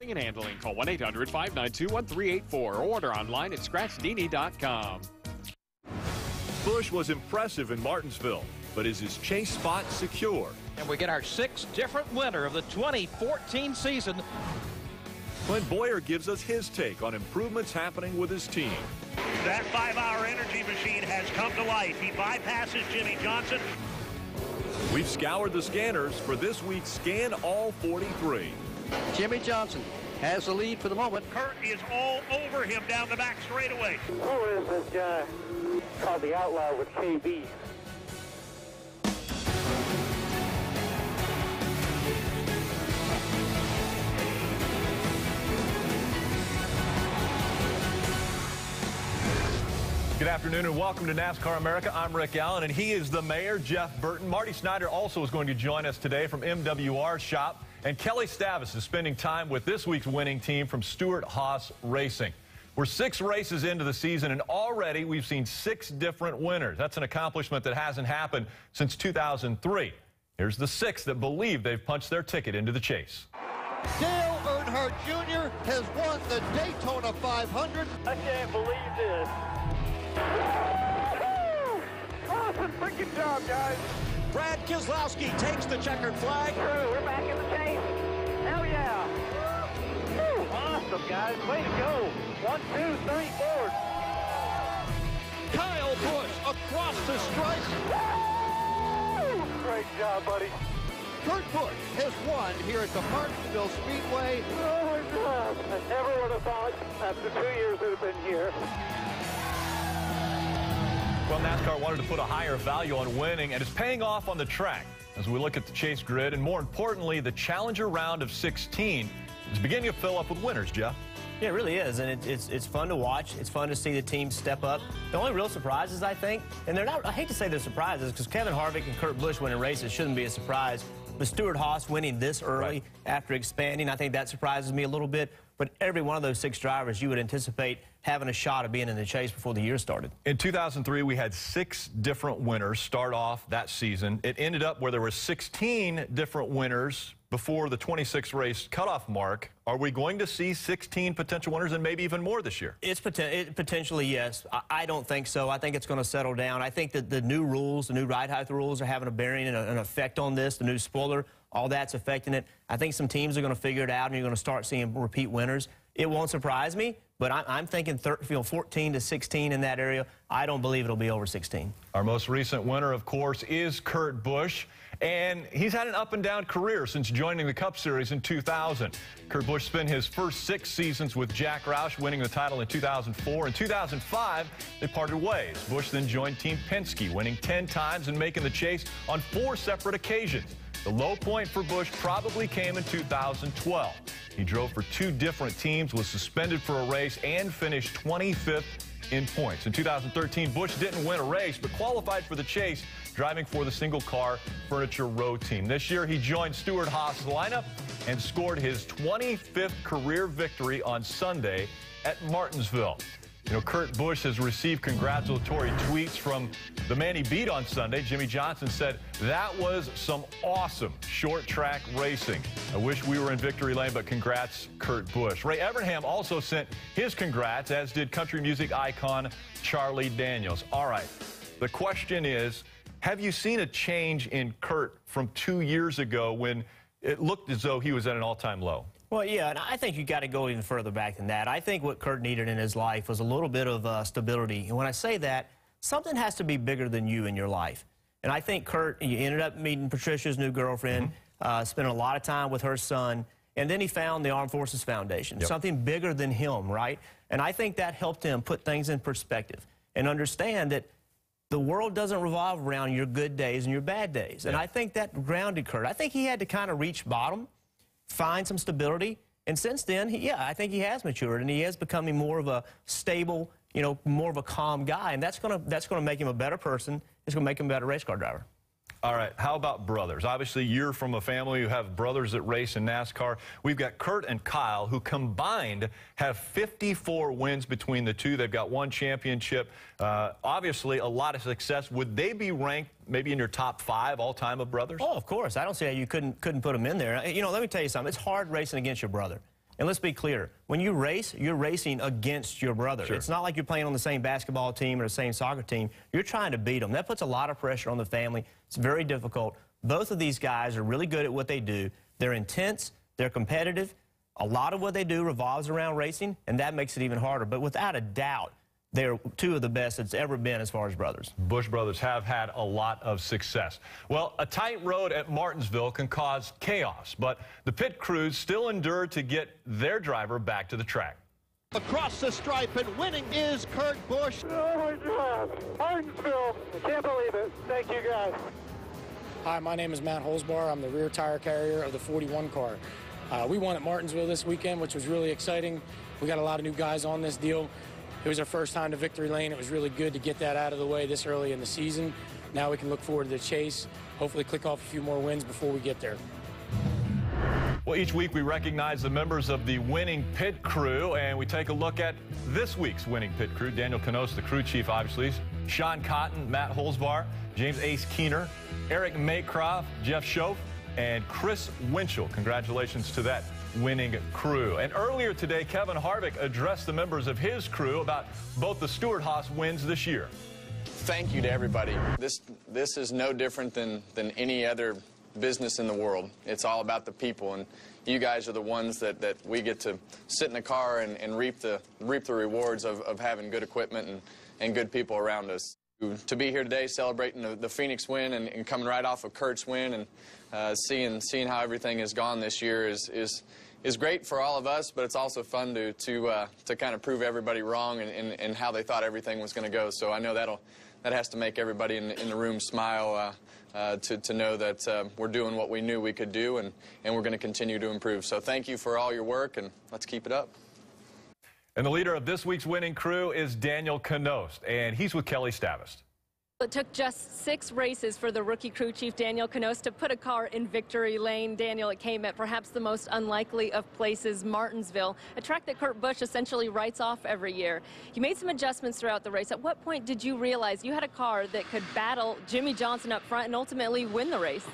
And handling, call 1-800-592-1384 or order online at scratchdini.com. Busch was impressive in Martinsville, but is his chase spot secure? And we get our sixth different winner of the 2014 season. Clint Boyer gives us his take on improvements happening with his team. That 5-hour energy machine has come to life. He bypasses Jimmy Johnson. We've scoured the scanners for this week's Scan All 43. Jimmy Johnson has the lead for the moment. Kurt is all over him down the back straightaway. Who is this guy called the Outlaw with KB? Good afternoon and welcome to NASCAR America. I'm Rick Allen and he is the mayor, Jeff Burton. Marty Snyder also is going to join us today from MWR Shop. And Kelly Stavis is spending time with this week's winning team from Stewart-Haas Racing. We're 6 races into the season and already we've seen 6 different winners. That's an accomplishment that hasn't happened since 2003. Here's the 6 that believe they've punched their ticket into the chase. Dale Earnhardt Jr. has won the Daytona 500. I can't believe this. Awesome freaking job, guys. Brad Keselowski takes the checkered flag. We're back in the chase. Hell yeah. Woo. Awesome, guys. Way to go. 1, 2, 3, 4. Kyle Busch across the stripe. Woo. Great job, buddy. Kurt Busch has won here at the Martinsville Speedway. Oh, my God. I never would have thought after 2 years that have been here. Well, NASCAR wanted to put a higher value on winning, and it's paying off on the track as we look at the chase grid, and more importantly, the Challenger round of 16 is beginning to fill up with winners, Jeff. Yeah, it really is, and it's fun to watch. It's fun to see the teams step up. The only real surprises, I think, and they're not, I hate to say they're surprises because Kevin Harvick and Kurt Busch winning races shouldn't be a surprise. But Stewart-Haas winning this early after expanding, I think that surprises me a little bit. But every one of those 6 drivers, you would anticipate having a shot of being in the chase before the year started. In 2003, we had 6 different winners start off that season. It ended up where there were 16 different winners before the 26 race cutoff mark. Are we going to see 16 potential winners and maybe even more this year? Potentially, yes. I don't think so. I think it's going to settle down. I think that the new rules, the new ride height rules are having a bearing and an effect on this. The new spoiler, all that's affecting it. I think some teams are going to figure it out and you're going to start seeing repeat winners. It won't surprise me, but I'm thinking 14 to 16 in that area. I don't believe it'll be over 16. Our most recent winner, of course, is Kurt Busch, and he's had an up-and-down career since joining the Cup Series in 2000. Kurt Busch spent his first 6 seasons with Jack Roush, winning the title in 2004. In 2005, they parted ways. Busch then joined Team Penske, winning 10 times and making the chase on 4 separate occasions. The low point for Busch probably came in 2012. He drove for 2 different teams, was suspended for a race, and finished 25th in points. In 2013, Busch didn't win a race, but qualified for the chase, driving for the single-car Furniture Row team. This year, he joined Stewart-Haas' lineup and scored his 25th career victory on Sunday at Martinsville. You know, Kurt Busch has received congratulatory tweets from the man he beat on Sunday. Jimmy Johnson said, "That was some awesome short track racing. I wish we were in victory lane, but congrats, Kurt Busch." Ray Evernham also sent his congrats, as did country music icon Charlie Daniels. All right, the question is, have you seen a change in Kurt from 2 years ago when it looked as though he was at an all-time low? Well, yeah, and I think you got to go even further back than that. I think what Kurt needed in his life was a little bit of stability. And when I say that, something has to be bigger than you in your life. And I think Kurt, he ended up meeting Patricia's new girlfriend, spending a lot of time with her son, and then he found the Armed Forces Foundation, something bigger than him, right? And I think that helped him put things in perspective and understand that the world doesn't revolve around your good days and your bad days. And I think that grounded Kurt. I think he had to kind of reach bottom, find some stability, and since then, I think he has matured, and he is becoming more of a stable, you know, more of a calm guy, and that's gonna make him a better person. It's gonna make him a better race car driver. All right, how about brothers? Obviously, you're from a family who have brothers that race in NASCAR. We've got Kurt and Kyle, who combined have 54 wins between the two. They've got 1 championship. Obviously, a lot of success. Would they be ranked maybe in your top 5 all-time of brothers? Oh, of course. I don't see how you couldn't put them in there. You know, let me tell you something. It's hard racing against your brother. And let's be clear, when you race, you're racing against your brother. Sure. It's not like you're playing on the same basketball team or the same soccer team. You're trying to beat them. That puts a lot of pressure on the family. It's very difficult. Both of these guys are really good at what they do. They're intense. They're competitive. A lot of what they do revolves around racing, and that makes it even harder. But without a doubt, they're two of the best it's ever been as far as brothers. Busch brothers have had a lot of success. Well, a tight road at Martinsville can cause chaos, but the pit crews still endure to get their driver back to the track. Across the stripe and winning is Kurt Busch. Oh my God, Martinsville, I can't believe it. Thank you guys. Hi, my name is Matt Holzbar. I'm the rear tire carrier of the 41 car. We won at Martinsville this weekend, which was really exciting. We got a lot of new guys on this deal. It was our first time to victory lane. It was really good to get that out of the way this early in the season. Now we can look forward to the chase, hopefully click off a few more wins before we get there. Well, each week we recognize the members of the winning pit crew, and we take a look at this week's winning pit crew. Daniel Knos, the crew chief, obviously. Sean Cotton, Matt Holzbar, James Ace Keener, Eric Maycroft, Jeff Schoaf, and Chris Winchell. Congratulations to that winning crew. And earlier today, Kevin Harvick addressed the members of his crew about both the Stewart-Haas wins this year. Thank you to everybody. This is no different than any other business in the world. It's all about the people, and you guys are the ones that we get to sit in the car and reap the rewards of having good equipment and good people around us. To be here today celebrating the Phoenix win and coming right off of Kurt's win and seeing how everything has gone this year is great for all of us, but it's also fun to kind of prove everybody wrong and how they thought everything was going to go. So I know that has to make everybody in the room smile to know that we're doing what we knew we could do, and we're going to continue to improve. So thank you for all your work, and let's keep it up. And the leader of this week's winning crew is Daniel Knost, and he's with Kelly Stavist. It took just 6 races for the rookie crew chief Daniel Knost to put a car in victory lane. Daniel, it came at perhaps the most unlikely of places, Martinsville, a track that Kurt Busch essentially writes off every year. You made some adjustments throughout the race. At what point did you realize you had a car that could battle Jimmy Johnson up front and ultimately win the race?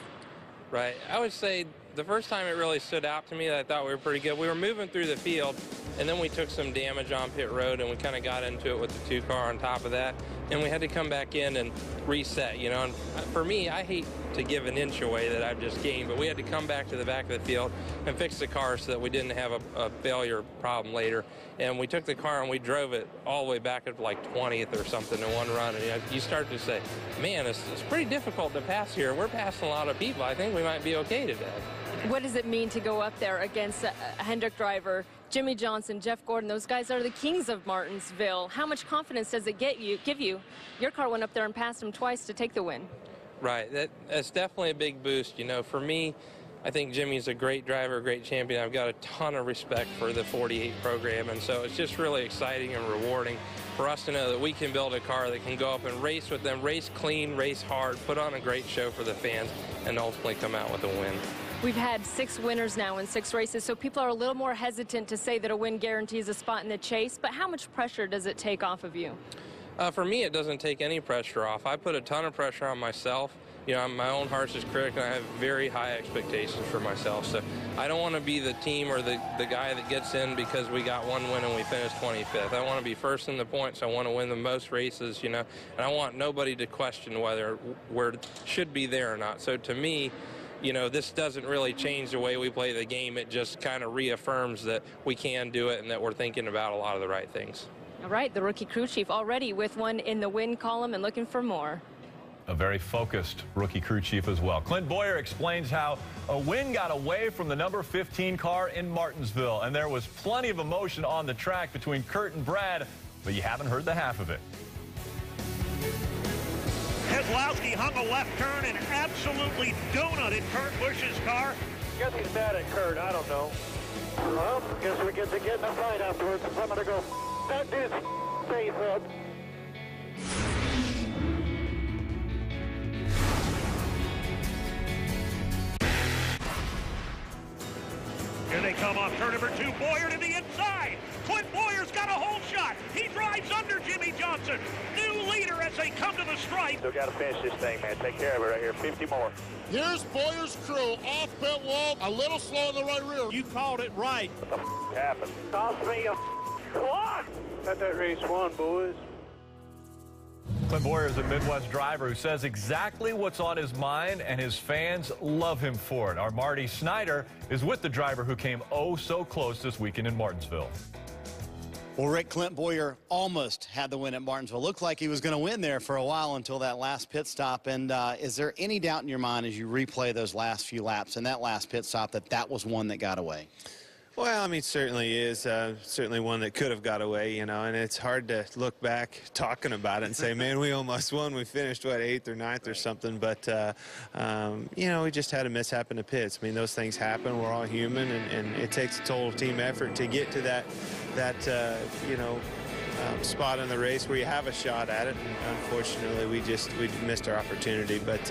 Right. I would say the first time it really stood out to me that I thought we were pretty good. We were moving through the field, and then we took some damage on pit road, and we kind of got into it with the 2-car on top of that, and we had to come back in and reset, you know. And for me, I hate to give an inch away that I've just gained, but we had to come back to the back of the field and fix the car so that we didn't have a failure problem later. And we took the car and we drove it all the way back up to like 20th or something in one run. And you start to say, man, it's pretty difficult to pass here. We're passing a lot of people. I think we might be okay today. What does it mean to go up there against a Hendrick driver, Jimmy Johnson, Jeff Gordon? Those guys are the kings of Martinsville. How much confidence does it give you? Your car went up there and passed them twice to take the win. Right. That's definitely a big boost. You know, for me, I think Jimmy's a great driver, a great champion. I've got a ton of respect for the 48 program, and so it's just really exciting and rewarding for us to know that we can build a car that can go up and race with them, race clean, race hard, put on a great show for the fans, and ultimately come out with a win. We've had 6 winners now in 6 races, so people are a little more hesitant to say that a win guarantees a spot in the chase, but how much pressure does it take off of you? For me, it doesn't take any pressure off. I put a ton of pressure on myself. You know, I'm my own harshest critic, and I have very high expectations for myself. So I don't want to be the team or the guy that gets in because we got 1 win and we finished 25th. I want to be first in the points. I want to win the most races, you know, and I want nobody to question whether we should be there or not. So to me, you know, this doesn't really change the way we play the game. It just kind of reaffirms that we can do it and that we're thinking about a lot of the right things. All right, the rookie crew chief already with one in the win column and looking for more. A very focused rookie crew chief as well. Clint Boyer explains how a win got away from the number 15 car in Martinsville, and there was plenty of emotion on the track between Kurt and Brad, but you haven't heard the half of it. Keselowski hung a left turn and absolutely donutted Kurt Busch's car. Guess he's mad at Kurt, I don't know. Well, guess we get to get in a fight afterwards. I'm gonna go that dude's face up. Here they come off turn number 2. Boyer to the inside. Clint Boyer's got a hole shot. He drives under Jimmy Johnson. New leader as they come to the stripe. Still got to finish this thing, man. Take care of it right here. 50 more. Here's Boyer's crew off pit wall, a little slow in the right rear. You called it right. What the happened? Cost me a clock. Got that race won, boys. Clint Boyer is a Midwest driver who says exactly what's on his mind, and his fans love him for it. Our Marty Snyder is with the driver who came oh so close this weekend in Martinsville. Well, Rick, Clint Boyer almost had the win at Martinsville. Looked like he was going to win there for a while until that last pit stop. And is there any doubt in your mind as you replay those last few laps and that last pit stop that was one that got away? Well, I mean, certainly is. Certainly one that could have got away, you know, and it's hard to look back talking about it and say, man, we almost won. We finished, what, 8th or 9th or something. But, you know, we just had a mishap in the pits. I mean, those things happen. We're all human, and it takes a total team effort to get to that you know, spot in the race where you have a shot at it. And unfortunately, we missed our opportunity. But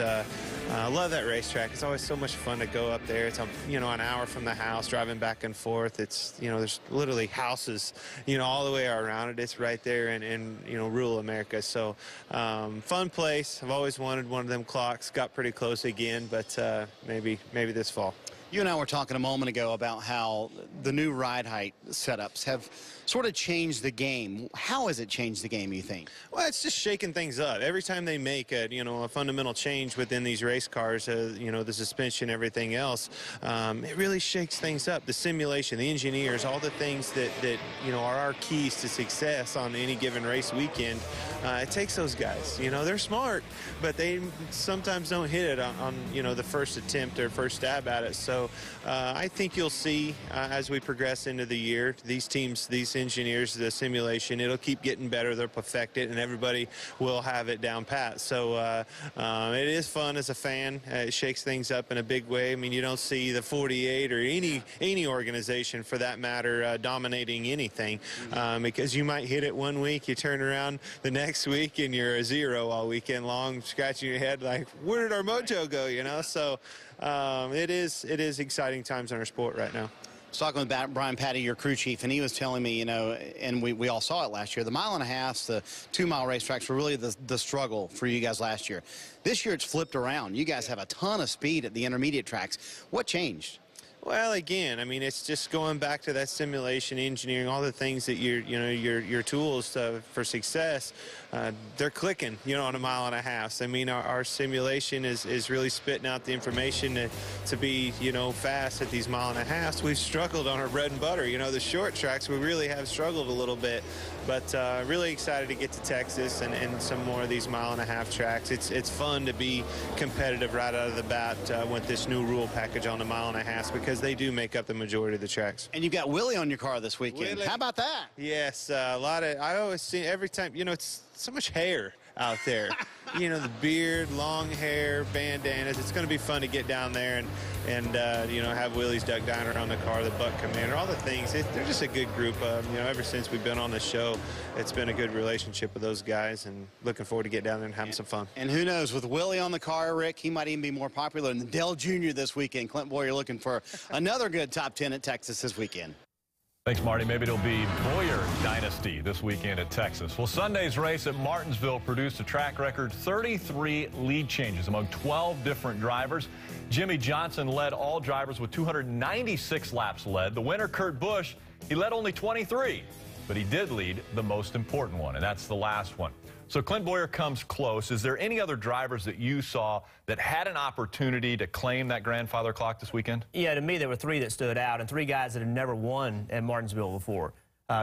I love that racetrack. It's always so much fun to go up there. It's, you know, an hour from the house, driving back and forth. It's, you know, there's literally houses, you know, all the way around it. It's right there in you know, rural America. So fun place. I've always wanted one of them clocks. Got pretty close again, but maybe this fall. You and I were talking a moment ago about how the new ride height setups have sort of changed the game. How has it changed the game, you think? Well, it's just shaking things up. Every time they make a fundamental change within these race cars, you know, the suspension, everything else, it really shakes things up. The simulation, the engineers, all the things that you know, are our keys to success on any given race weekend. It takes those guys. You know, they're smart, but they sometimes don't hit it on you know, the first attempt or first stab at it. So I think you'll see as we progress into the year, these teams, these engineers, the simulation, it'll keep getting better. They'll perfect it, and everybody will have it down pat. So it is fun as a fan. It shakes things up in a big way. I mean, you don't see the 48 or any organization, for that matter, dominating anything, because you might hit it one week, you turn around the next week, and you're a 0 all weekend long, scratching your head like, where did our mojo go? You know, so it is exciting times in our sport right now. I was talking with Brian Patty, your crew chief, and he was telling me, you know, and we all saw it last year, the 1.5 miles, the 2-mile racetracks were really the struggle for you guys last year. This year it's flipped around. You guys have a ton of speed at the intermediate tracks. What changed? Well, again, I mean, it's just going back to that simulation, engineering, all the things that your tools for success, they're clicking, you know, on 1.5 miles. I mean, our simulation is really spitting out the information to be, you know, fast at these 1.5 miles. We've struggled on our bread and butter. You know, the short tracks, we really have struggled a little bit. But really excited to get to Texas and some more of these 1.5 mile tracks. It's fun to be competitive right out of the bat with this new rule package on the 1.5 miles, because they do make up the majority of the tracks. And you've got Willie on your car this weekend. Willie. How about that? Yes, a lot of, I always see every time, you know, it's so much hair out there. You know, the beard, long hair, bandanas. It's going to be fun to get down there and you know, have Willie's Duck Diner on the car, the Buck Commander, all the things. They're just a good group. You know, ever since we've been on the show, it's been a good relationship with those guys, and looking forward to get down there and having some fun. And who knows, with Willie on the car, Rick, he might even be more popular than Dale Jr. this weekend. Clint Boyer looking for another good top 10 at Texas this weekend. Thanks, Marty. Maybe it'll be Boyer Dynasty this weekend at Texas. Well, Sunday's race at Martinsville produced a track record 33 lead changes among 12 different drivers. Jimmy Johnson led all drivers with 296 laps led. The winner, Kurt Busch, he led only 23, but he did lead the most important one, and that's the last one. So Clint Boyer comes close. Is there any other drivers that you saw that had an opportunity to claim that grandfather clock this weekend? Yeah, to me, there were 3 that stood out, and 3 guys that had never won at Martinsville before.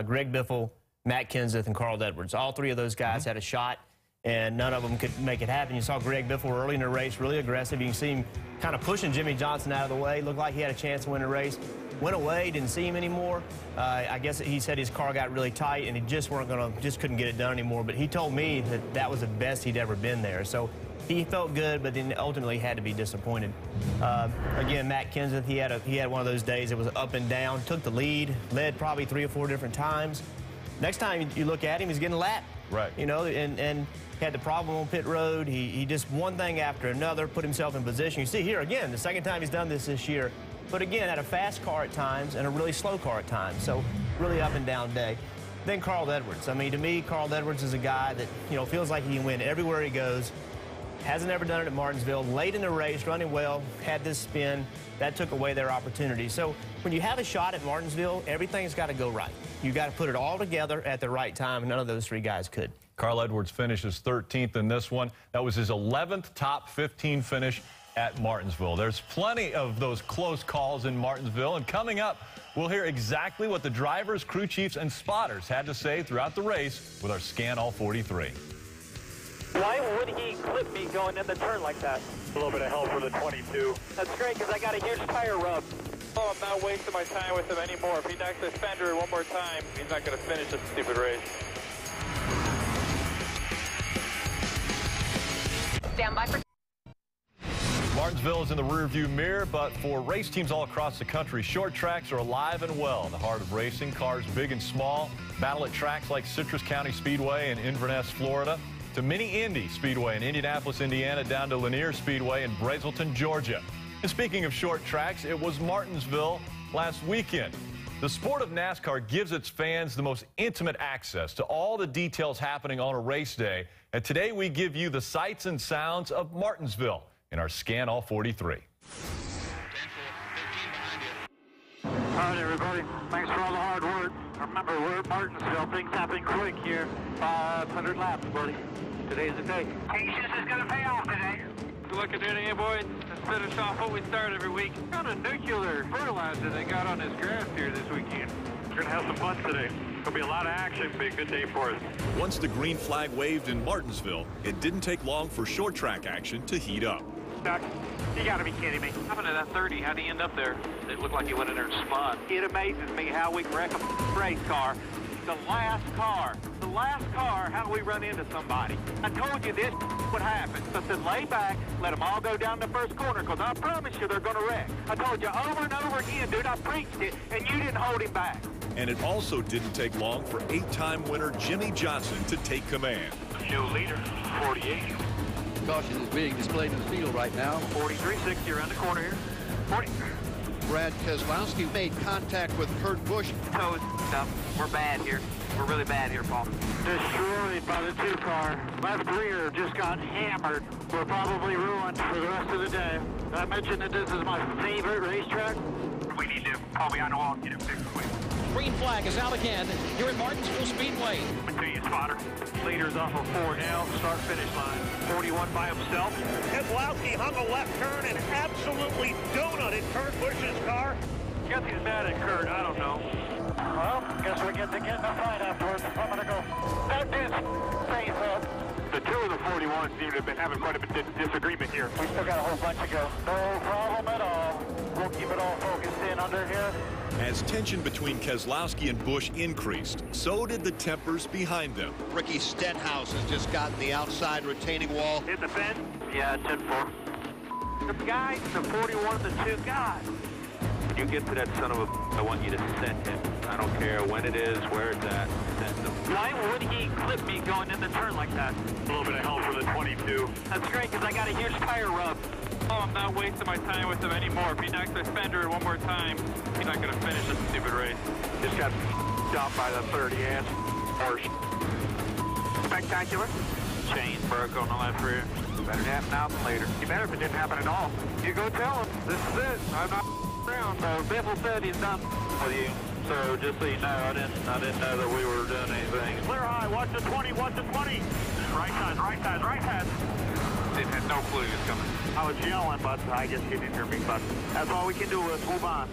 Greg Biffle, Matt Kenseth, and Carl Edwards. All 3 of those guys had a shot, and none of them could make it happen. You saw Greg Biffle early in the race, really aggressive. You can see him kind of pushing Jimmy Johnson out of the way. Looked like he had a chance to win the race. Went away, didn't see him anymore. I guess he said his car got really tight and he just couldn't get it done anymore. But he told me that was the best he'd ever been there. So he felt good, but then ultimately had to be disappointed. Again, Matt Kenseth, he had one of those days that was up and down. Took the lead, led probably 3 or 4 different times. Next time you look at him, he's getting a lap. Right. You know, and had the problem on pit road. He just one thing after another, put himself in position. You see here again, the second time he's done this year. But again, had a fast car at times and a really slow car at times. So really up and down day. then Carl Edwards. I mean, to me, Carl Edwards is a guy that, feels like he can win everywhere he goes. Hasn't ever done it at Martinsville. Late in the race, running well, had this spin. That took away their opportunity. So when you have a shot at Martinsville, everything's got to go right. You got to put it all together at the right time, and none of those three guys could. Carl Edwards finishes 13th in this one. That was his 11th top 15 finish at Martinsville. There's plenty of those close calls in Martinsville, and coming up, we'll hear exactly what the drivers, crew chiefs, and spotters had to say throughout the race with our Scan All 43. Why would he clip me going in the turn like that? A little bit of help for the 22. That's great, because I got a huge tire rub. Oh, I'm not wasting my time with him anymore. If he knocks the fender one more time, he's not going to finish this stupid race. Stand by for... Martinsville is in the rearview mirror, but for race teams all across the country, short tracks are alive and well in the heart of racing. Cars big and small battle at tracks like Citrus County Speedway in Inverness, Florida, to Mini Indy Speedway in Indianapolis, Indiana, down to Lanier Speedway in Brazelton, Georgia. And speaking of short tracks, it was Martinsville last weekend. The sport of NASCAR gives its fans the most intimate access to all the details happening on a race day. And today we give you the sights and sounds of Martinsville in our Scan All 43. All right, everybody. Thanks for all the hard work. Remember, we're at Martinsville. Things happen quick here. 500 laps, buddy. Today's the day. Patience is going to pay off today. Good luck at it, eh, boys? Let's finish off what we start every week. What kind of nuclear fertilizer they got on this grass here this weekend? We're going to have some fun today. There'll be a lot of action. It'll be a good day for us. Once the green flag waved in Martinsville, it didn't take long for short track action to heat up. Doc, you got to be kidding me. What happened to that 30? How'd he end up there? It looked like he went in there and spun. It amazes me how we can wreck a race car. The last car, how do we run into somebody? I told you this would happen. So I said, lay back, let them all go down the first corner, because I promise you they're going to wreck. I told you over and over again, dude, I preached it, and you didn't hold him back. And it also didn't take long for 8-time winner Jimmy Johnson to take command. New leader, 48. Caution is being displayed in the field right now. 43-60 around the corner here. 40. Brad Keselowski made contact with Kurt Busch. Toes up. We're bad here. We're really bad here, Paul. Destroyed by the 2-car. Left rear just got hammered. We're probably ruined for the rest of the day. Did I mention that this is my favorite racetrack? We need to pull behind the wall and get it fixed quick. Green flag is out again here at Martinsville Speedway. Good to you, spotter. Leader's off of 4 now. Start-finish line. 41 by himself. Keselowski hung a left turn and absolutely donutted Kurt Busch's car. Guess he's mad at Kurt. I don't know. Well, guess we get to get in a fight afterwards. I'm going to go. That did face up. The 2 of the 41 seem to have been having quite a bit of disagreement here. We still got a whole bunch to go. No problem at all. We'll keep it all focused in under here. As tension between Keselowski and Busch increased, so did the tempers behind them. Ricky Stenhouse has just gotten the outside retaining wall. Hit the fence? Yeah, 10-4. The guy, the 41, the 2 guys. When you get to that son of a... I want you to send him. I don't care when it is, where it's at. Send him. Why would he clip me going in the turn like that? A little bit of help for the 22. That's great, because I got a huge tire rub. Oh, I'm not wasting my time with him anymore. If he knocks the fender one more time, he's not going to finish this stupid race. Just got stopped by the 30-ass horse. Spectacular. Chain broke on the left rear. Better happen now than later. You better if it didn't happen at all. You go tell him. This is it. I'm not around. So Biffle said he's done with you. So just so you know, I didn't know that we were doing anything. Clear high. Watch the 20. Watch the 20. Right side. Right side. Right side. Didn't have no clue he was coming. I was yelling, but I guess you didn't hear me. But that's all we can do is move on.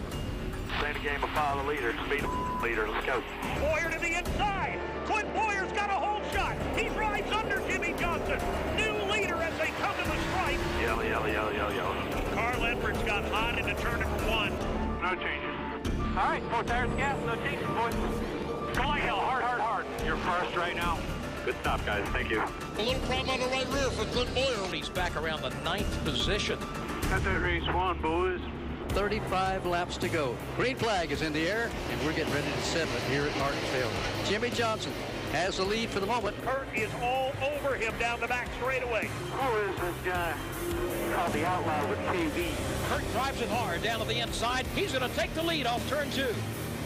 Play the game of follow the leader, speed the leader. Let's go. Boyer to the inside. Clint Boyer's got a hole shot. He drives under Jimmy Johnson. New leader as they come to the stripe. Yell. Carl Edwards got hot into turn number 1. No changes. All right, 4 tires, gas, no changes, boys. Go like hell. Hard. You're first right now. Good stuff, guys. Thank you. A little problem on the right rear for Clint Boyer. He's back around the 9th position. Got that race won, boys. 35 laps to go. Green flag is in the air, and we're getting ready to settle it here at Martinsville. Jimmy Johnson has the lead for the moment. Kurt is all over him down the back straightaway. Who is this guy? Called the outlaw with KB. Kurt drives it hard down to the inside. He's going to take the lead off turn 2.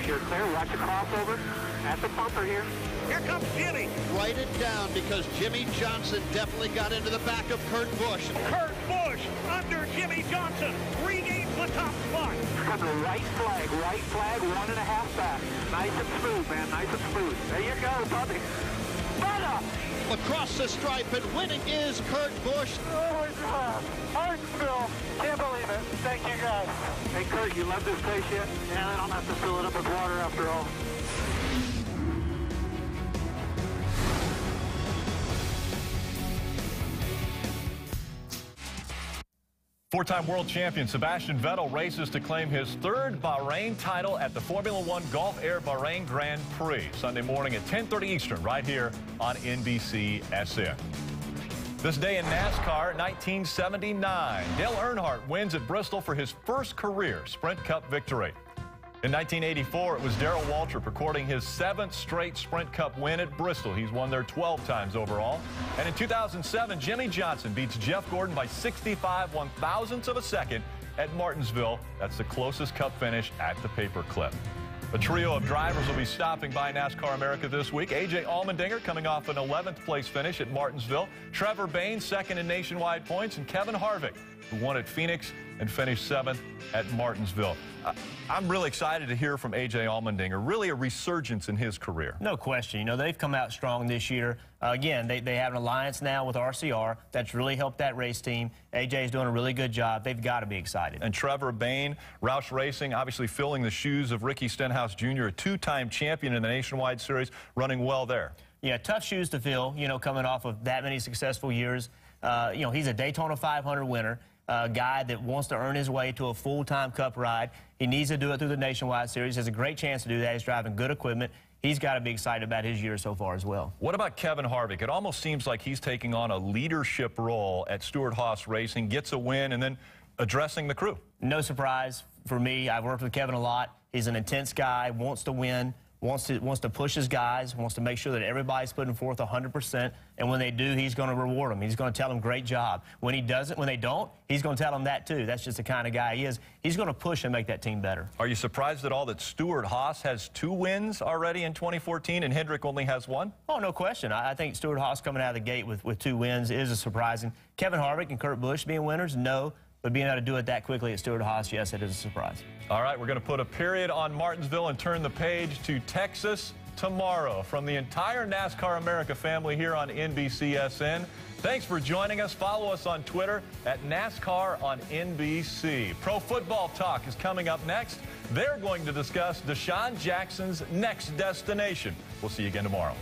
You're clear. Watch the crossover at the bumper here. Here comes Jimmy. Write it down because Jimmy Johnson definitely got into the back of Kurt Busch. Kurt Busch under Jimmy Johnson regains the top spot. Come to right flag, 1.5 back. Nice and smooth, man, nice and smooth. There you go, Bobby. Brother! Across the stripe and winning is Kurt Busch. Oh my God, Martinsville. Can't believe it. Thank you guys. Hey Kurt, you love this place yet? Yeah, I don't have to fill it up with water after all. Four-time world champion Sebastian Vettel races to claim his third Bahrain title at the Formula One Gulf Air Bahrain Grand Prix. Sunday morning at 10:30 Eastern, right here on NBC SN. This day in NASCAR, 1979. Dale Earnhardt wins at Bristol for his first career Sprint Cup victory. In 1984, it was Darrell Waltrip recording his 7th straight Sprint Cup win at Bristol. He's won there 12 times overall. And in 2007, Jimmy Johnson beats Jeff Gordon by 65 one-thousandths of a second at Martinsville. That's the closest Cup finish at the paperclip. A trio of drivers will be stopping by NASCAR America this week. A.J. Allmendinger coming off an 11th place finish at Martinsville. Trevor Bayne second in nationwide points. And Kevin Harvick, who won at Phoenix and finished 7th at Martinsville. I'm really excited to hear from A.J. Allmendinger. Really a resurgence in his career. No question. You know, they've come out strong this year. Again, they have an alliance now with RCR. That's really helped that race team. A.J. is doing a really good job. They've got to be excited. And Trevor Bayne, Roush Racing, obviously filling the shoes of Ricky Stenhouse Jr., a two-time champion in the Nationwide Series, running well there. Yeah, tough shoes to fill, you know, coming off of that many successful years. You know, he's a Daytona 500 winner. A guy that wants to earn his way to a full-time Cup ride. He needs to do it through the Nationwide Series. Has a great chance to do that. He's driving good equipment. He's got to be excited about his year so far as well. What about Kevin Harvick? It almost seems like he's taking on a leadership role at Stewart-Haas Racing, gets a win, and then addressing the crew. No surprise for me. I've worked with Kevin a lot. He's an intense guy, wants to win, wants to push his guys, wants to make sure that everybody's putting forth 100%. And when they do, he's going to reward them. He's going to tell them, great job. When he doesn't, when they don't, he's going to tell them that too. That's just the kind of guy he is. He's going to push and make that team better. Are you surprised at all that Stewart-Haas has 2 wins already in 2014 and Hendrick only has 1? Oh, no question. I think Stewart-Haas coming out of the gate with 2 wins is a surprising. Kevin Harvick and Kurt Busch being winners, no. But being able to do it that quickly at Stewart-Haas, yes, it is a surprise. All right, we're going to put a period on Martinsville and turn the page to Texas tomorrow. From the entire NASCAR America family here on NBCSN, thanks for joining us. Follow us on Twitter at NASCAR on NBC. Pro Football Talk is coming up next. They're going to discuss Deshaun Jackson's next destination. We'll see you again tomorrow.